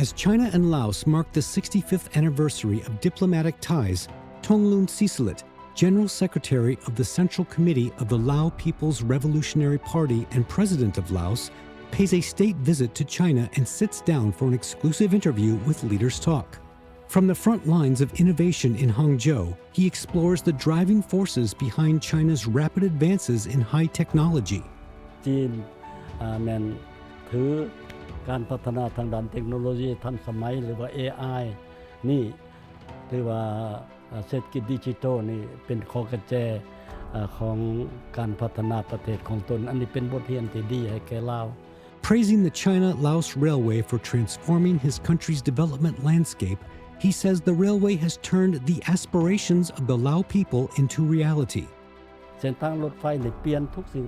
As China and Laos mark the 65th anniversary of diplomatic ties, Thongloun Sisoulith, General Secretary of the Central Committee of the Lao People's Revolutionary Party and President of Laos, pays a state visit to China and sits down for an exclusive interview with Leaders Talk. From the front lines of innovation in Hangzhou, he explores the driving forces behind China's rapid advances in high technology. จีนแม่นถือการพัฒนาทางด้านเทคโนโลยีทันสมัยหรือว่า AI นี่หรือว่าเศรษฐกิจดิจิทัลนี่เป็นข้อกระแจของการพัฒนาประเทศของตนอันนี้เป็นบทเรียนที่ดีให้แก่ลาว Praising the China-Laos Railway for transforming his country's development landscape, he says the railway has turned the aspirations of the Lao people into reality. เส้นทางรถไฟนี่เปลี่ยนทุกสิ่ง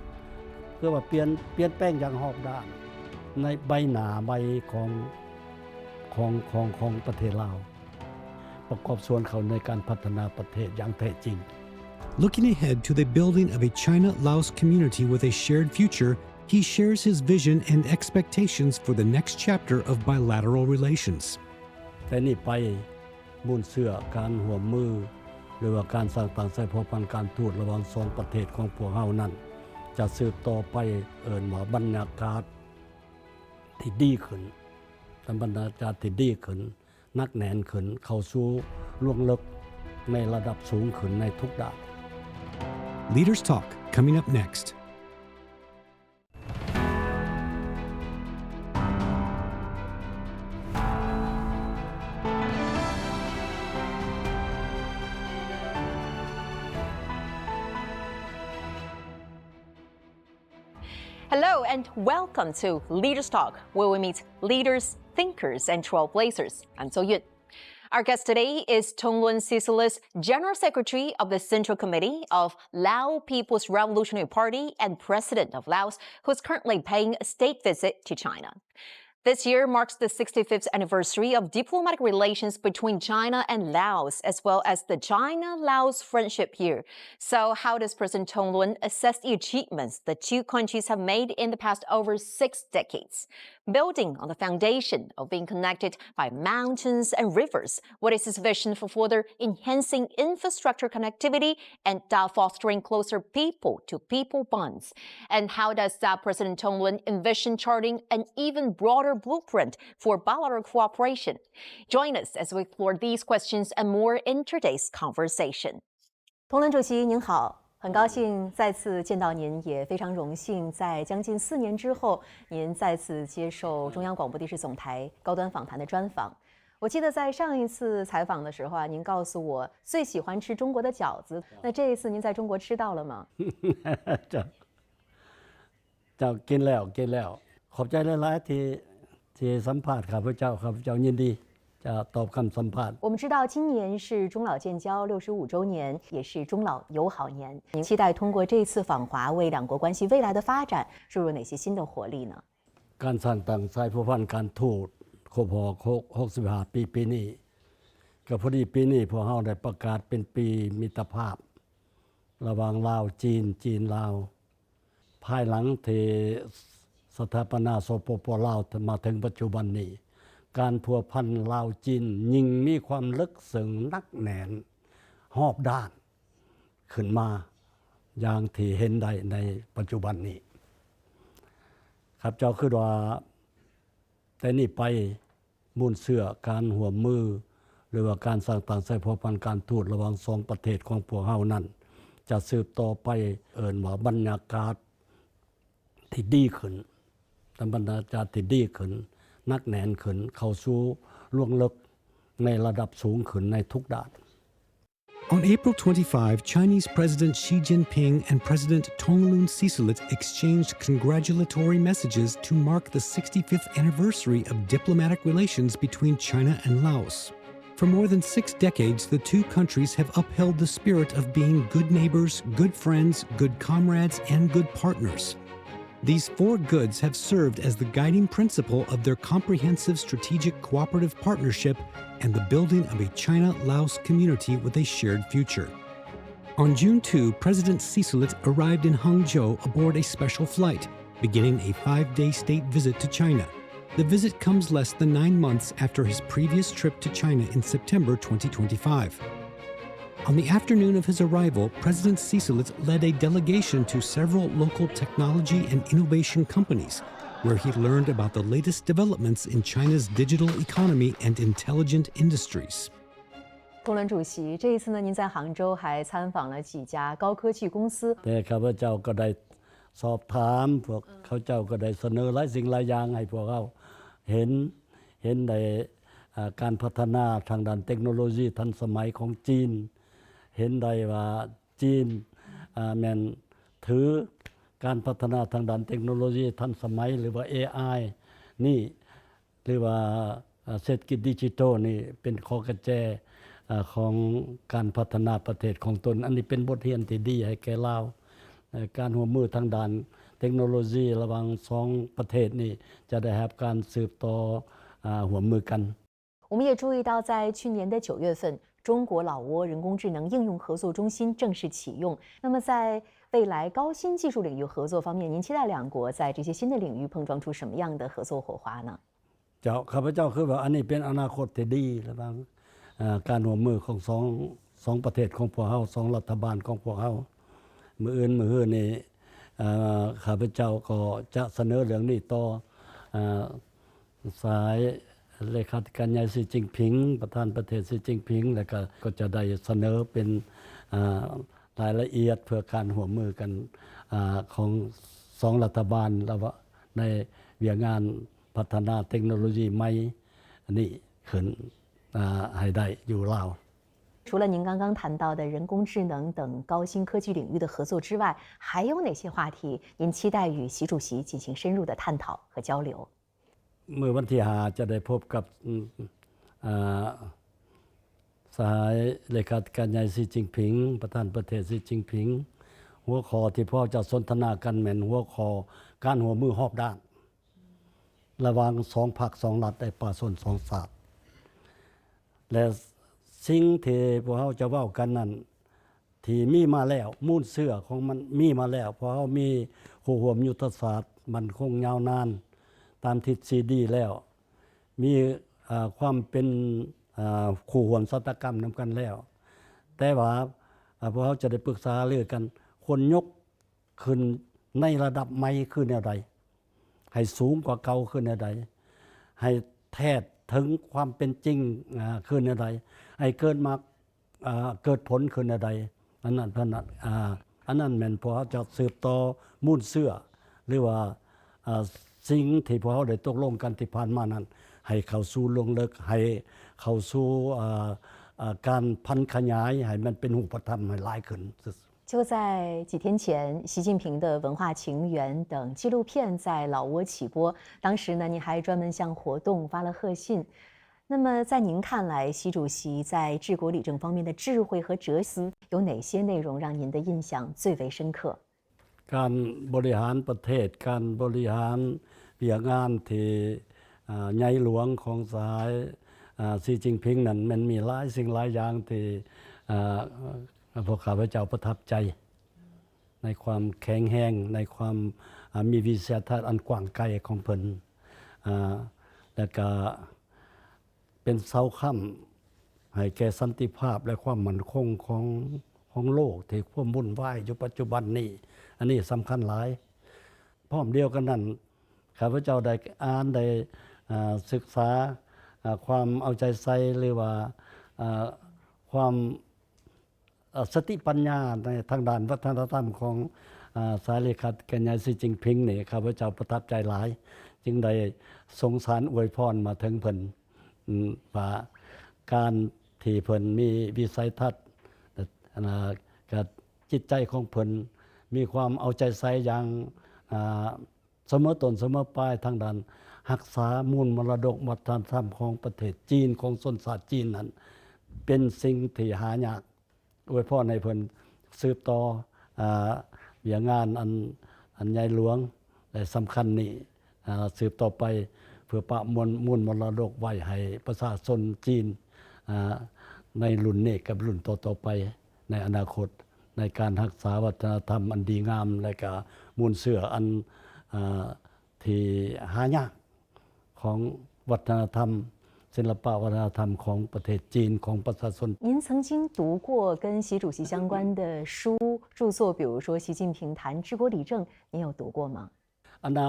คือว่าเปลี่ยนแปลงอย่างรอบด้านในใบหน้าใบของประเทศลาวประกอบส่วนเขาในการพัฒนาประเทศอย่างแท้จริง Looking ahead to the building of a China-Laos community with a shared future, he shares his vision and expectations for the next chapter of bilateral relations. แต่นี่ไปมุ่นเสื้อการร่วมมือหรือว่าการสร้างต่างสายพันธุ์การทูตระหว่างสองประเทศของพวกเฮานั้นจะสืบต่อไปเอิ้นว่าบรรยากาศที่ดีขึ้นบรรยากาศที่ดีขึ้นนักแน่นขึ้นเข้าสู่ล่วงลึกในระดับสูงขึ้นในทุกด้าน Leaders Talk coming up next. Hello and welcome to Leaders Talk, where we meet leaders, thinkers, and trailblazers. I'm So Yun. Our guest today is Thongloun Sisoulith, General Secretary of the Central Committee of Lao People's Revolutionary Party and President of Laos, who is currently paying a state visit to China. This year marks the 65th anniversary of diplomatic relations between China and Laos, as well as the China-Laos Friendship Year. So how does President Thongloun assess the achievements the two countries have made in the past over 6 decades? Building on the foundation of being connected by mountains and rivers, what is his vision for further enhancing infrastructure connectivity and fostering closer people-to-people bonds? And how does President Thongloun envision charting an even broader blueprint for bilateral cooperation? Join us as we explore these questions and more in today's conversation. 同伦主席您好，很高兴再次见到您，也非常荣幸在将近4年之后，您再次接受中央广播电视总台高端访谈的专访。我记得在上一次采访的时候您告诉我最喜欢吃中国的饺子，那这一次您在中国吃到了吗？เจ้ากินแล้วขอบใจหลายๆที่สัมภาษณ์ข้าพเจ้ายินดีจะตอบคำสัมภาษณ์我们知道今年是中老建交65周年，也是中老友好年。您期待通过这次访华为两国关系未来的发展注入哪些新的活力呢？ การสร้างต่างสายพันธุ์การทูตครบ65ปีนี้ก็พอดีปีนี้พวกเฮาได้ประกาศเป็นปีมิตรภาพระหว่างลาวจีนลาวภายหลังที่สถาปนาสปป.ลาวมาถึงปัจจุบันนี้การพัวพันลาวจีนยิ่งมีความลึกซึ้งนักแน่นรอบด้านขึ้นมาอย่างที่เห็นได้ในปัจจุบันนี้ครับเจ้าคือว่าแต่นี่ไปมุ่นเสื้อการร่วมมือหรือว่าการสร้างต่างสายพันธุ์การทูตระหว่างสองประเทศของพวกเฮานั้นจะสืบต่อไปเอิ้นว่าบรรยากาศที่ดีขึ้นบรรยากาศที่ดีขึ้นนักแน่นขึ้นเข้าสู่ล่วงลึกในระดับสูงขึ้นในทุกด้าน On April 25, Chinese President Xi Jinping and President Thongloun Sisoulith exchanged congratulatory messages to mark the 65th anniversary of diplomatic relations between China and Laos. For more than 6 decades, the two countries have upheld the spirit of being good neighbors, good friends, good comrades, and good partners. These 4 goods have served as the guiding principle of their comprehensive strategic cooperative partnership and the building of a China-Laos community with a shared future. On June 2, President Sisoulith arrived in Hangzhou aboard a special flight, beginning a 5-day state visit to China. The visit comes less than 9 months after his previous trip to China in September 2025. On the afternoon of his arrival, President Cicelit led a delegation to several local technology and innovation companies, where he learned about the latest developments in China's digital economy and intelligent industries. 通伦主席，这一次呢，您在杭州还参访了几家高科技公司。 แต่ข้าพเจ้าก็ได้สอบถามพวกเขาเจ้าก็ได้เสนอหลายสิ่งหลายอย่างให้พวกเราเห็นในการพัฒนาทางด้านเทคโนโลยีทันสมัยของจีนเห็นได้ว่าจีนแม่นถือการพัฒนาทางด้านเทคโนโลยีทันสมัยหรือว่า AI นี่หรือว่าเศรษฐกิจดิจิทัลนี่เป็นข้อกระแจของการพัฒนาประเทศของตนอันนี้เป็นบทเรียนที่ดีให้แก่ลาวการร่วมมือทางด้านเทคโนโลยีระหว่าง2ประเทศนี้จะได้รับการสืบต่อร่วมมือกัน我们也注意到，在去年的9月份，中国老挝人工智能应用合作中心正式启用。那么，在未来高新技术领域合作方面，您期待两国在这些新的领域碰撞出什么样的合作火花呢？ข้าพเจ้าคือว่าอันนี้เป็นอนาคตที่ดีระหว่างการร่วมมือของสองประเทศของพวกเรา2รัฐบาลของพวกเรามื้ออื่นนี่ข้าพเจ้าก็จะเสนอเรื่องนี้ต่อสายเลขาธิการใหญ่สีจิ้งผิงประธานประเทศสีจิ้งผิงแล้วก็จะได้เสนอเป็นรายละเอียดเพื่อการร่วมมือกันของ2รัฐบาลแล้วในเวียงานพัฒนาเทคโนโลยีใหม่นี้ขึ้นให้ได้อยู่ลาว除了您刚刚谈到的人工智能等高新科技领域的合作之外，还有哪些话题您期待与习主席进行深入的探讨和交流？เมื่อวันที่5จะได้พบกับสายเลขาธิการใหญ่สีจิ้งผิงประธานประเทศสีจิ้งผิงหัวข้อที่พ่อจะสนทนากันแม่นหัวข้อการร่วมมือรอบด้านระหว่าง2พรรค2รัฐในป่าชน2ชาติและสิ่งที่พวกเราจะเว้ากันนั้นที่มีมาแล้วมูลเสื้อของมันมีมาแล้วเพราะเรามีคู่ร่วมยุทธศาสตร์มันคงยาวนานตามทฤษฎีแล้วมีความเป็นคู่ร่วมสัตกรรมนำกันแล้วแต่ว่าพวกเราจะได้ปรึกษาเรื่องกันควรยกขึ้นในระดับใหม่คือแนวใดให้สูงกว่าเก่าคือแนวใดให้แท้ถึงความเป็นจริงคือแนวใดให้เกิดผลคือแนวใดอันนั้นแม่นพวกเราจะสืบต่อมูลเสื้อหรือว่าสิ่งที่พวกเราได้ตกลงกันที่ผ่านมานั้นให้เข้าสู่ลงลึกให้เข้าสู่การพันขยายให้มันเป็นรูปธรรมให้หลายขึ้น就在几天前，习近平的文化情缘等纪录片在老挝起播，当时呢，您还专门向活动发了贺信。那么在您看来，习主席在治国理政方面的智慧和哲思有哪些内容让您的印象最为深刻？การบริหารประเทศการบริหารเวียงานที่ใหญ่หลวงของสายสีจิ้งผิงนั้นมันมีหลายสิ่งหลายอย่างที่พวกข้าพเจ้าประทับใจในความแข็งแรงในความมีวิสัยทัศน์อันกว้างไกลของเพิ่นและก็เป็นเสาค้ำให้แก่สันติภาพและความมั่นคงของโลกที่ความวุ่นวายอยู่ปัจจุบันนี้อันนี้สำคัญหลายพร้อมเดียวกันนั้นข้าพเจ้าได้อ่านได้ศึกษาความเอาใจใส่หรือว่าความสติปัญญาในทางด้านวัฒนธรรมของสายเลขาธิการใหญ่สีจิ้งผิงนี่ข้าพเจ้าประทับใจหลายจึงได้สงสารอวยพรมาถึงเพิ่นว่าการที่เพิ่นมีวิสัยทัศน์กับจิตใจของเพิ่นมีความเอาใจใส่อย่างเสมอต้นเสมอปลายทางด้านรักษามูลมรดกวัฒนธรรมของประเทศจีนของชนชาติจีนนั้นเป็นสิ่งที่หายากอวยพรให้เพิ่นสืบต่อเวียงานอันใหญ่หลวงและสำคัญนี้สืบต่อไปเพื่อประมวลมูลมรดกไว้ให้ประชาชนจีนในรุ่นนี้กับรุ่นต่อๆไปในอนาคตในการรักษาวัฒนธรรมอันดีงามและก็มูลเสื้ออันที่หายาก ของวัฒนธรรมศิลปะวัฒนธรรมของประเทศจีนของประชาชน您曾经读过跟习主席相关的书著作比如说习近平谈治国理政您有读过吗อันนา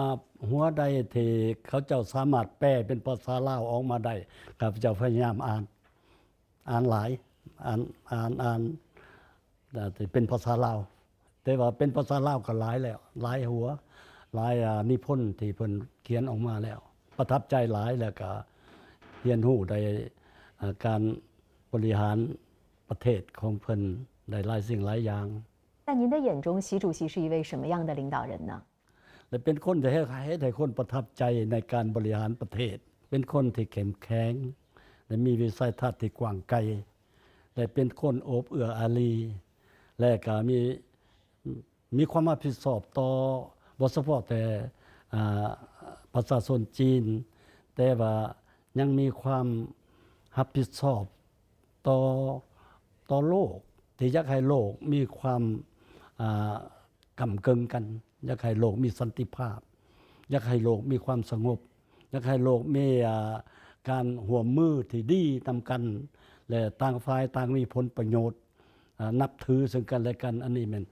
หัวใดที่เขาเจ้าสามารถแปลเป็นภาษาลาวออกมาได้ข้าพเจ้าพยายามอ่านหลายอ่านแต่เป็นภาษาลาวแต่ว่าเป็นภาษาลาวก็หลายแล้วหลายหัวหลายนิพนธ์ที่เพิ่นเขียนออกมาแล้วประทับใจหลายแล้วก็เรียนรู้ได้การบริหารประเทศของเพิ่นได้หลายสิ่งหลายอย่าง在您的眼中习主席是一位什么样的领导人呢และเป็นคนที่ให้คนประทับใจในการบริหารประเทศเป็นคนที่เข้มแข็งและมีวิสัยทัศน์ที่กว้างไกลและเป็นคนโอบเอื้ออารีและก็มีความรับผิดชอบต่อบ่เฉพาะแต่ประชาชนจีนแต่ว่ายังมีความรับผิดชอบต่อโลกที่อยากให้โลกมีความกำเกิงกันอยากให้โลกมีสันติภาพอยากให้โลกมีความสงบอยากให้โลกมีการร่วมมือที่ดีนำกันและต่างฝ่ายต่างมีผลประโยชน์นับถือซึ่งกันและกันอันนี้มัน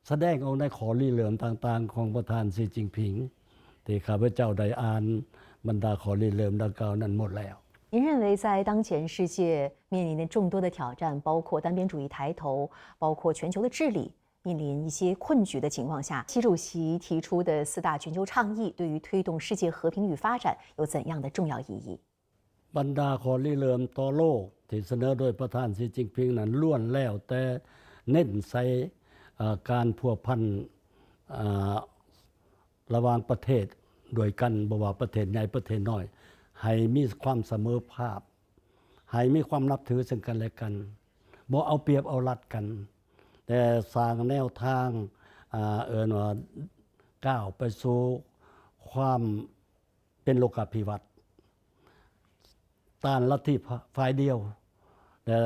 แสดงออกในข้อริเริ่มต่างๆของประธานสีจิ้งผิงที่ข้าพเจ้าได้อ่านบรรดาข้อริเริ่มดังกล่าวนั้นหมดแล้ว您认为在当前世界面临的众多的挑战包括单边主义抬头包括全球的治理面临一些困局的情况下习主席提出的4大全球倡议对于推动世界和平与发展有怎样的重要意义บรรดาข้อริเริ่มต่อโลกที่เสนอโดยประธานสีจิ้งผิงนั้นล้วนแล้วแต่เน้นใส่การพัวพันระหว่างประเทศด้วยกันบ่ว่าประเทศใหญ่ประเทศน้อยให้มีความเสมอภาพให้มีความนับถือซึ่งกันและกันบ่เอาเปรียบเอารัดกันแต่สร้างแนวทางว่าก้าวไปสู่ความเป็นโลกาภิวัตน์ต้านลัทธิฝ่ายเดียวแต่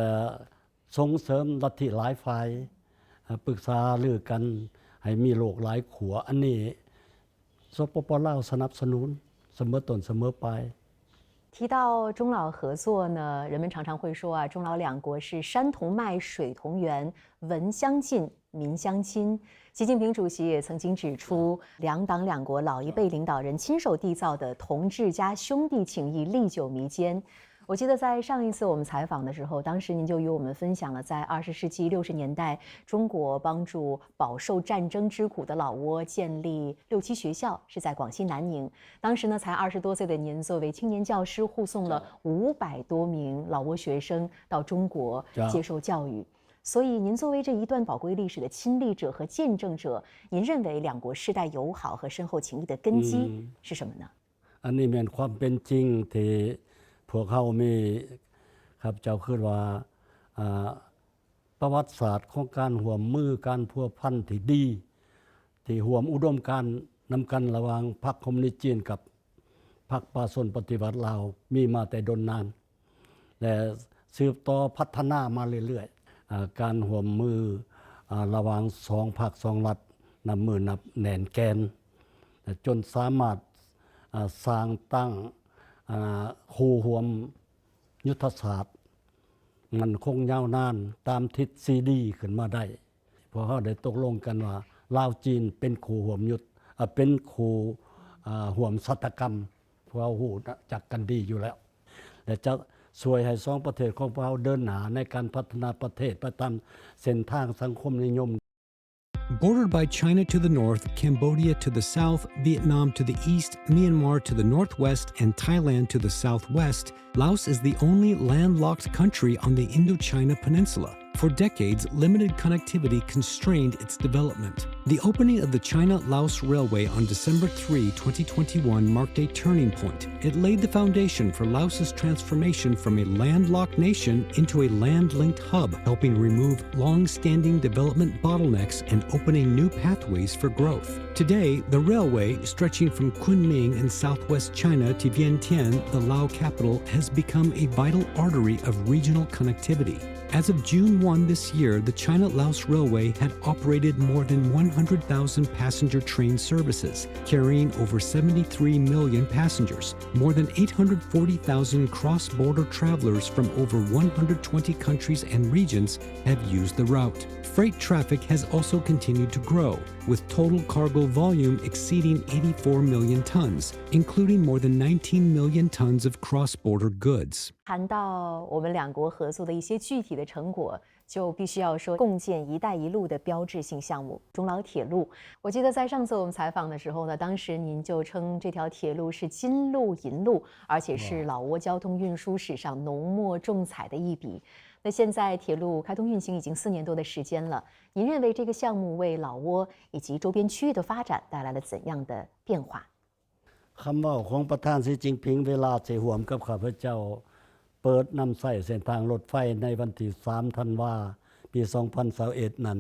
ส่งเสริมลัทธิหลายฝ่ายปรึกษารือกันให้มีโลกหลายขัวอันนี้สปปลาวสนับสนุนเสมอต้นเสมอปลาย提到中老合作呢，人们常常会说中老两国是山同脉、水同源、文相近、民相亲。习近平主席也曾经指出，两党两国老一辈领导人亲手缔造的同志加兄弟情谊历久弥坚。我记得在上一次我们采访的时候，当时您就与我们分享了在20世纪60年代中国帮助饱受战争之苦的老挝建立6期学校，是在广西南宁。当时呢才20多岁的您作为青年教师护送了500多名老挝学生到中国接受教育。所以您作为这一段宝贵历史的亲历者和见证者，您认为两国世代友好和深厚情谊的根基是什么呢？อันนี้เป็นความเป็นจริงที่พวกเขามีครับเจ้าคิดว่าประวัติศาสตร์ของการร่วมมือการพัวพันที่ดีที่ร่วมอุดมการณ์นำกันระหว่างพรรคคอมมิวนิสต์จีนกับพรรคประชาชนปฏิวัติลาวมีมาแต่ดนนานและสืบต่อพัฒนามาเรื่อยๆการร่วมมือระหว่าง2พรรค2รัฐนับมือนับแน่นแกนจนสามารถสร้างตั้งคู่ร่วมยุทธศาสตร์มันคงยาวนานตามทิศซีดีขึ้นมาได้เพราะเขาได้ตกลงกันว่าลาวจีนเป็นคู่ร่วมยุทธเป็นคู่ร่วมศัตรกรรมพวกเรารู้จักกันดีอยู่แล้วและจะช่วยให้2ประเทศของพวกเราเดินหน้าในการพัฒนาประเทศไปตามเส้นทางสังคมนิยมBordered by China to the north, Cambodia to the south, Vietnam to the east, Myanmar to the northwest, and Thailand to the southwest, Laos is the only landlocked country on the Indochina Peninsula. For decades, limited connectivity constrained its development. The opening of the China-Laos Railway on December 3, 2021 marked a turning point. It laid the foundation for Laos's transformation from a landlocked nation into a land-linked hub, helping remove long-standing development bottlenecks and opening new pathways for growth. Today, the railway, stretching from Kunming in southwest China to Vientiane, the Lao capital, has become a vital artery of regional connectivity. As of June 1 this year, the China-Laos Railway had operated more than 100,000 passenger train services, carrying over 73 million passengers. More than 840,000 cross-border travelers from over 120 countries and regions have used the route. Freight traffic has also continued to grow, with total cargo volume exceeding 84 million tons, including more than 19 million tons of cross-border goods. 谈到我们两国合作的一些具体的成果，就必须要说共建“一带一路”的标志性项目中老铁路。我记得在上次我们采访的时候呢，当时您就称这条铁路是金路银路，而且是老挝交通运输史上浓墨重彩的一笔。那现在铁路开通运行已经4年多的时间了，您认为这个项目为老挝以及周边区域的发展带来了怎样的变化？คำว่าของประธานสีจิ้งผิงเวลาสิร่วมกับข้าพเจ้าเปิดนำใช้เส้นทางรถไฟในวันที่3ธันวาปี 2021 นั้น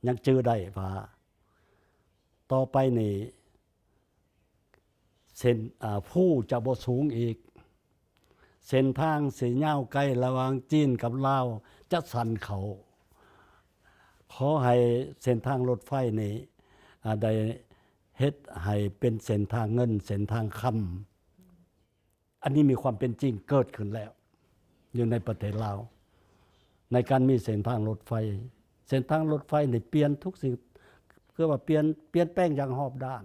ยังจื้อได้ว่าต่อไปนี่เส้นผู้จะบ่สูงอีกเส้นทางสิยาวไกลระหว่างจีนกับลาวจะสั่นเขาขอให้เส้นทางรถไฟนี่ได้เฮ็ดให้เป็นเส้นทางเงินเส้นทางคำอันนี้มีความเป็นจริงเกิดขึ้นแล้วอยู่ในประเทศลาวในการมีเส้นทางรถไฟเส้นทางรถไฟนี่เปลี่ยนทุกสิ่งคือว่าเปลี่ยนแปลงอย่างรอบด้าน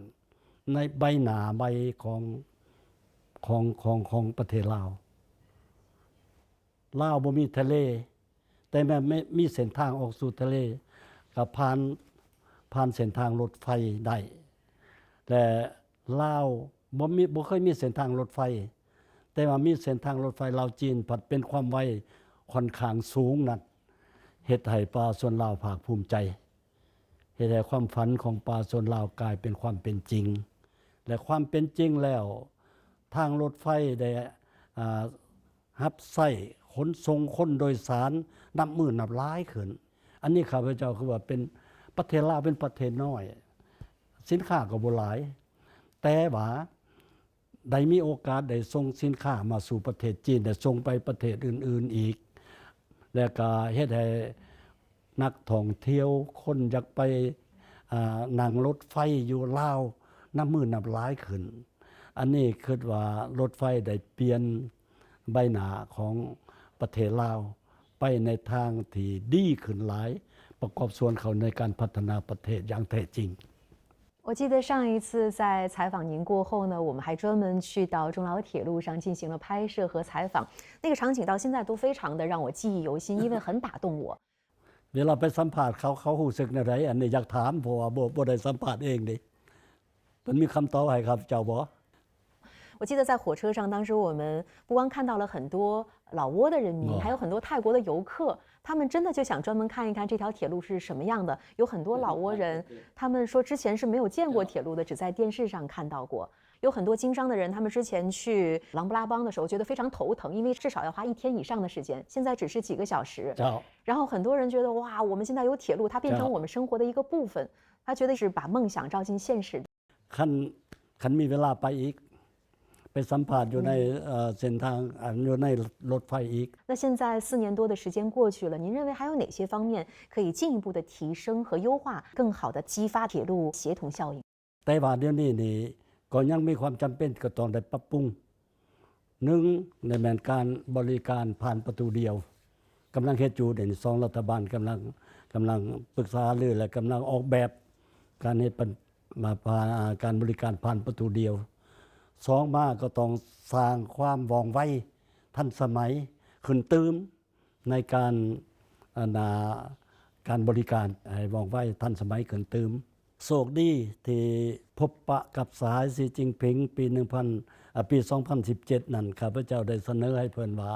ในใบหน้าใบของประเทศลาวบ่มีทะเลแต่แม้มีเส้นทางออกสู่ทะเลก็ผ่านเส้นทางรถไฟได้แต่ลาวบ่เคยมีเส้นทางรถไฟแต่ว่ามีเส้นทางรถไฟลาวจีนผัดเป็นความไวค่อนข้างสูงนั้นเฮ็ดให้ประชาชนลาวภาคภูมิใจเฮ็ดให้ความฝันของประชาชนลาวกลายเป็นความเป็นจริงและความเป็นจริงแล้วทางรถไฟได้รับใช้ขนส่งคนโดยสารนับหมื่นนับล้านขึ้นอันนี้ข้าพเจ้าคือว่าเป็นประเทศลาวเป็นประเทศน้อยสินค้าก็บ่หลายแต่ว่าได้มีโอกาสได้ส่งสินค้ามาสู่ประเทศจีนได้ส่งไปประเทศอื่นๆอีกแล้วก็เฮ็ดให้นักท่องเที่ยวคนอยากไปนั่งรถไฟอยู่ลาวนับหมื่นนับล้านขึ้นอันนี้คิดว่ารถไฟได้เปลี่ยนใบหน้าของประเทศลาวไปในทางที่ดีขึ้นหลายประกอบส่วนเขาในการพัฒนาประเทศอย่างแท้จริง我记得上一次在采访您过后呢，我们还专门去到中老铁路上进行了拍摄和采访，那个场景到现在都非常的让我记忆犹新，因为很打动我。เวลาไปสัมภาษณ์เขารู้สึกแนวใดอันนี้อยากถามเพราะว่าบ่ได้สัมภาษณ์เองดิมันมีคำตอบให้ครับเจ้าบ่我记得在火车上，当时我们不光看到了很多老挝的人民，还有很多泰国的游客，他们真的就想专门看一看这条铁路是什么样的。有很多老挝人，他们说之前是没有见过铁路的，只在电视上看到过。有很多经商的人，他们之前去琅布拉邦的时候觉得非常头疼，因为至少要花1天以上的时间，现在只是几个小时。然后很多人觉得哇，我们现在有铁路，它变成我们生活的一个部分，他觉得是把梦想照进现实。คันมีเวลาไปอีกไปสัมภาษณ์อยู่ในเส้นทางอยู่ในรถไฟอีก那现在4年多的时间过去了，您认为还有哪些方面可以进一步的提升和优化，更好的激发铁路协同效应？แต่ว่าเดี๋ยวนี้นี่ก็ยังมีความจำเป็นก็ต้องได้ปรับปรุง1ในแม่นการบริการผ่านประตูเดียวกำลังเฮ็ดอยู่เดี๋ยวนี้2รัฐบาลกำลังปรึกษาหรือและกำลังออกแบบการเฮ็ดมาการบริการผ่านประตูเดียว2มาก็ต้องสร้างความว่องไวทันสมัยขึ้นตื่มในการบริการให้ว่องไวทันสมัยขึ้นตื่มโชคดีที่พบปะกับสหายสีจิ้งผิงปี2017นั่นข้าพเจ้าได้เสนอให้เพิ่นว่า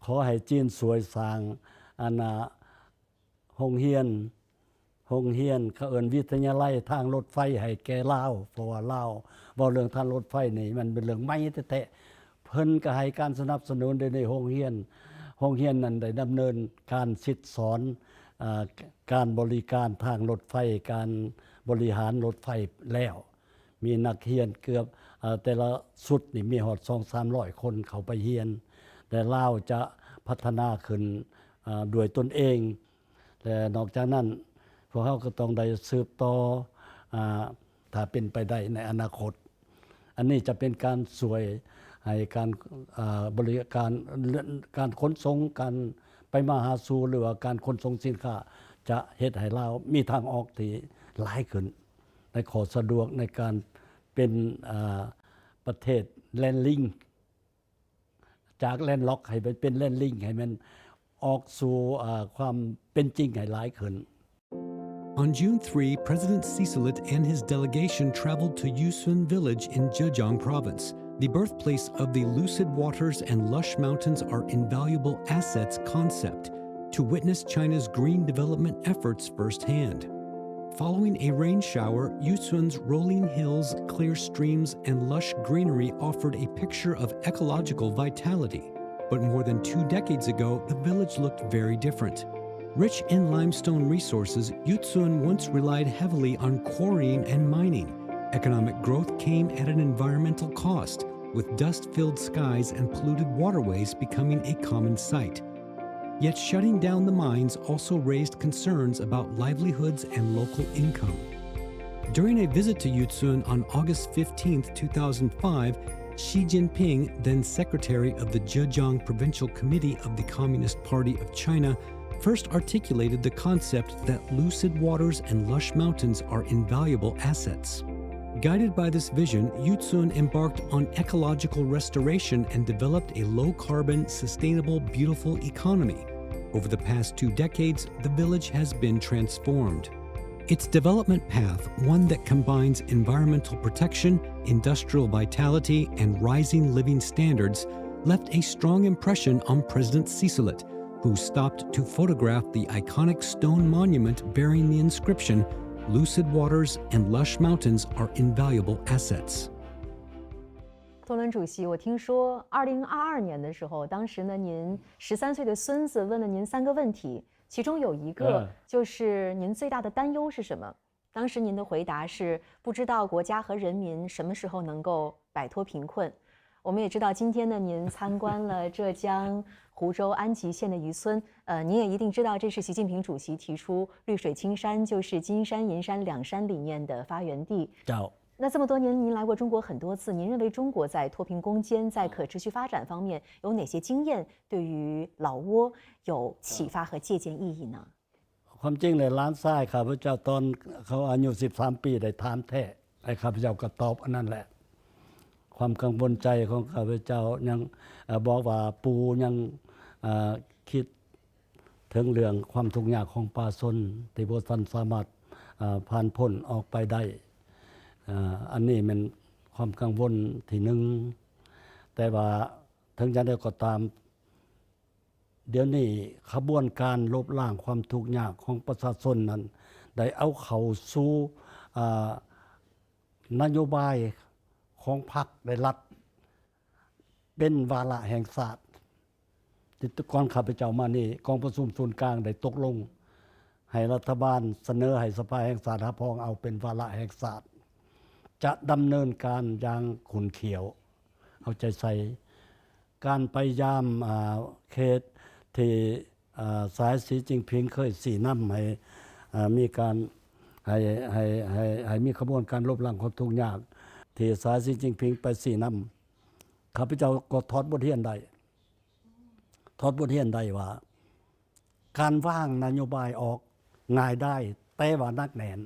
ขอให้จีนสวยสร้างโรงเรียนเขาเอิ้นวิทยาลัยทางรถไฟให้แก่ลาวเพราะว่าลาวบ่เรื่องทางรถไฟนี่มันเป็นเรื่องใหม่แท้ๆเพิ่นก็ให้การสนับสนุนในโรงเรียนนั้นได้ดำเนินการศึกษาการบริการทางรถไฟการบริหารรถไฟแล้วมีนักเรียนเกือบแต่ละสุดนี่มีฮอด 2-300 คนเข้าไปเรียนแต่ลาวจะพัฒนาขึ้นด้วยตนเองและนอกจากนั้น พวกเฮาก็ต้องได้สืบต่อถ้าเป็นไปได้ในอนาคตอันนี้จะเป็นการสวยให้การบริการขนส่งการไปมาหาสู่หรือว่าการขนส่งสินค้าจะเฮ็ดให้ลาวมีทางออกที่หลายขึ้นในขอสะดวกในการเป็นประเทศแลนลิงจากแลนล็อกให้เป็นแลนลิงให้มันออกสู่ความเป็นจริงให้หลายขึ้น On June 3, President Sisolit and his delegation traveled to Yusun Village in Zhejiang Province. The birthplace of the lucid waters and lush mountains are invaluable assets concept to witness China's green development efforts firsthand. Following a rain shower, Yusun's rolling hills, clear streams, and lush greenery offered a picture of ecological vitality. But more than 2 decades ago, the village looked very different. Rich in limestone resources, Yusun once relied heavily on quarrying and mining. Economic growth came at an environmental cost, with dust-filled skies and polluted waterways becoming a common sight. Yet shutting down the mines also raised concerns about livelihoods and local income. During a visit to Yusun on August 15, 2005, Xi Jinping, then Secretary of the Zhejiang Provincial Committee of the Communist Party of China, first articulated the concept that lucid waters and lush mountains are invaluable assets. Guided by this vision, Yusun embarked on ecological restoration and developed a low-carbon, sustainable, beautiful economy. Over the past 2 decades, the village has been transformed. Its development path, one that combines environmental protection, industrial vitality, and rising living standards, left a strong impression on President Sisolit, who stopped to photograph the iconic stone monument bearing the inscription, "Lucid waters and lush mountains are invaluable assets." 托伦主席，我听说2022年的时候，当时呢，您13岁的孙子问了您3个问题，其中有一个就是您最大的担忧是什么？当时您的回答是不知道国家和人民什么时候能够摆脱贫困。我们也知道今天呢，您参观了浙江湖州安吉县的渔村，您也一定知道这是习近平主席提出绿水青山就是金山银山两山理念的发源地。那这么多年您来过中国很多次，您认为中国在脱贫攻坚在可持续发展方面有哪些经验对于老挝有启发和借鉴意义呢？ความจริงในล้านทรายข้าพเจ้าตอนเขาอายุ13ปีได้ถามแท้ให้ข้าพเจ้าก็ตอบอันนั้นแหละความกังวลใจของข้าพเจ้ายังบอกว่าปูยังคิดถึงเรื่องความทุกข์ยากของป่าชนที่บ่ทันสามารถผ่านพ้นออกไปได้อันนี้มันความกังวลที่นึงแต่ว่าถึงจะได้ก็ตามเดี๋ยวนี้ขบวนการลบล้างความทุกข์ยากของประชาชนนั้นได้เอาเข้าสู่นโยบายของพรรคได้รัฐเป็นวาระแห่งชาติที่ก่อนข้าพเจ้ามานี่กองประชุมศูนย์กลางได้ตกลงให้รัฐบาลเสนอให้สภาแห่งชาติรับรองเอาเป็นวาระแห่งชาติจะดำเนินการอย่างขุนเขียวเอาใจใส่การไปยามเขตที่สายสีจิ้งผิงเคยสีน้ำให้มีการให้มีขบวนการลบล้างความทุกข์ยากที่สายสีจิ้งผิงไปสีน้ำข้าพเจ้าก็ถอดบทเรียนได้ว่าการวางนโยบายออกง่ายได้แต่ว่านักแน่น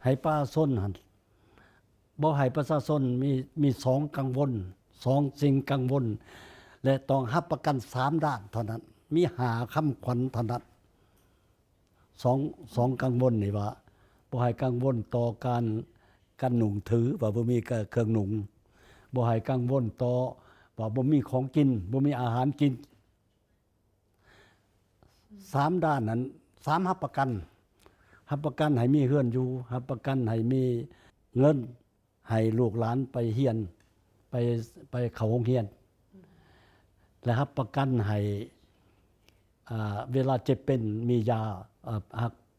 ให้ประชาชนบ่ให้ประชาชนมี2กังวล2สิ่งกังวลและต้องรับประกัน3ด้านเท่านั้นมี5คำขวัญเท่านั้น2กังวลนี่ว่าบ่ให้กังวลต่อการหนุ่งถือว่าบ่มีเครื่องหนุ่งบ่ให้กังวลต่อว่าบ่มีของกินบ่มีอาหารกิน3ด้านนั้น3รับประกันให้มีเรือนอยู่รับประกันให้มีเงินให้ลูกหลานไปเรียนไปเข้าโรงเรียนและรับประกันให้เวลาเจ็บเป็นมียา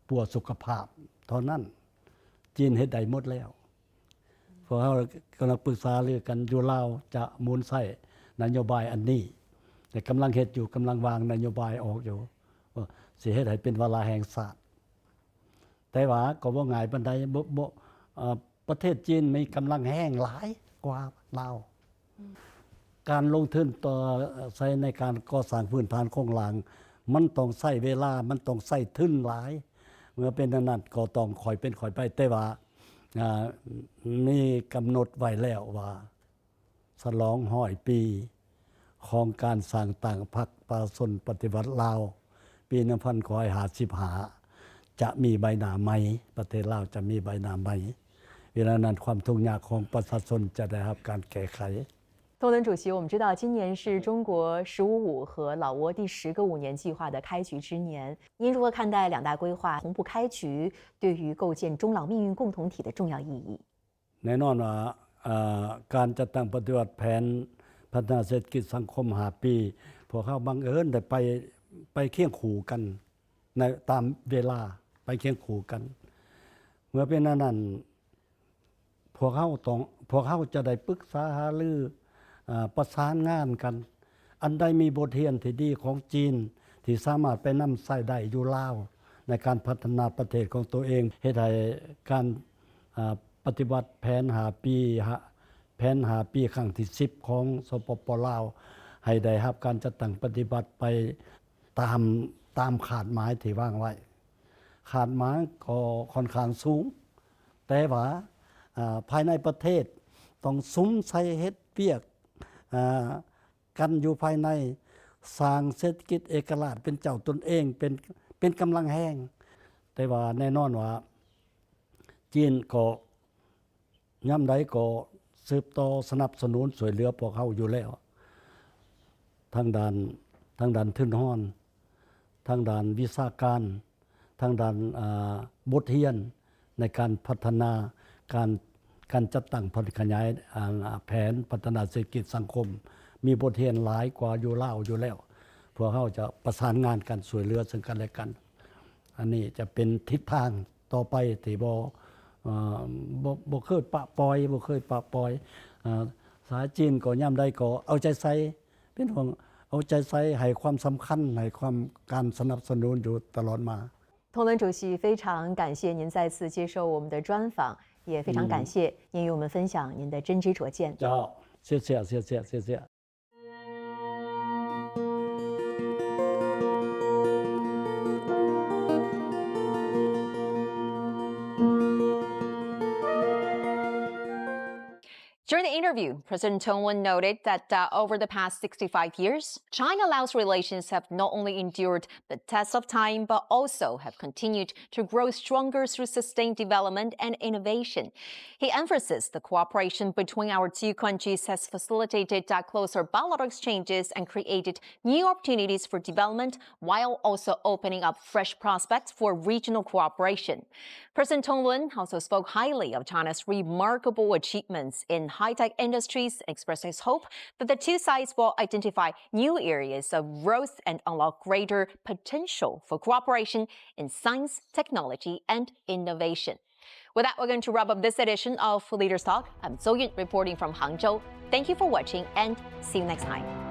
ปัวสุขภาพเท่านั้นจีนเฮ็ดได้หมดแล้วพวกเรากำลังปรึกษาเรื่องกันอยู่ลาวจะมูลใช้นโยบายอันนี้แต่กำลังเฮ็ดอยู่กำลังวางนโยบายออกอยู่สิเฮ็ดให้เป็นวาระแห่งชาติ แต่ว่าก็บ่ง่ายปานใดบ่ประเทศจีนมีกำลังแห้งหลายกว่าลาวการลงทุนต่อใช้ในการก่อสร้างพื้นฐานโครงหลังมันต้องใช้เวลามันต้องใช้ทุนหลายเมื่อเป็นนั้นก็ต้องค่อยเป็นค่อยไปแต่ว่ามีกำหนดไว้แล้วว่าฉลอง100 ปีของการสร้างต่างพรรคประชาชนปฏิวัติลาวปี 1955จะมีใบหน้าใหม่ประเทศลาวจะมีใบหน้าใหม่เวลานั้นความทุกข์ยากของประชาชนจะได้รับการแก้ไข东伦主席，我们知道今年是中国“15+5”和老挝第10个5年计划的开局之年。您如何看待两大规划同步开局对于构建中老命运共同体的重要意义？แน่นอนว่าการจัดตั้งปฏิวัติแผนพัฒนาเศรษฐกิจสังคม5 ปีพวกเขาบังเอิญได้ไปเคียงคู่กันในตามเวลาไปเคียงคู่กันเมื่อเป็นนั้นพวกเขาจะได้ปรึกษาหารือประสานงานกันอันใดมีบทเรียนที่ดีของจีนที่สามารถไปนำใช้ได้อยู่ลาวในการพัฒนาประเทศของตัวเองเฮ็ดให้การปฏิบัติแผน5 ปีครั้งที่10ของสปป.ลาวให้ได้รับการจัดตั้งปฏิบัติไปตามขาดหมายที่วางไว้ขาดหมายก็ค่อนข้างสูงแต่ว่าภายในประเทศต้องสุมใส่เฮ็ดเวียกกันอยู่ภายในสร้างเศรษฐกิจเอกราชเป็นเจ้าตนเองเป็นกำลังแห้งแต่ว่าแน่นอนว่าจีนก็ย่ำใดก็สืบต่อสนับสนุนช่วยเหลือพวกเขาอยู่แล้วทางด้านทุนห้อนทางด้านวิชาการทางด้านบทเรียนในการพัฒนาการจัดตั้งขยายแผนพัฒนาเศรษฐกิจสังคมมีบทเรียนหลายกว่าอยู่ลาวอยู่แล้วพวกเขาจะประสานงานกันช่วยเหลือซึ่งกันและกันอันนี้จะเป็นทิศทางต่อไปที่บ่เคยปะปล่อยสายจีนก็ย่ำใดก็เอาใจใส่เป็นห่วงเอาใจใส่ให้ความสำคัญให้ความการสนับสนุนอยู่ตลอดมา东伦主席非常感谢您再次接受我们的专访也非常感谢您与我们分享您的真知灼见。谢谢。During the interview, President Tongwen noted that over the past 65 years, China-Laos relations have not only endured the test of time, but also have continued to grow stronger through sustained development and innovation. He emphasized the cooperation between our two countries has facilitated closer bilateral exchanges and created new opportunities for development, while also opening up fresh prospects for regional cooperation. President Tongwen also spoke highly of China's remarkable achievements in high-tech industries and expressed his hope that the two sides will identify new areas of growth and unlock greater potential for cooperation in science, technology, and innovation. With that, we're going to wrap up this edition of Leaders Talk. I'm So Yun reporting from Hangzhou. Thank you for watching and see you next time.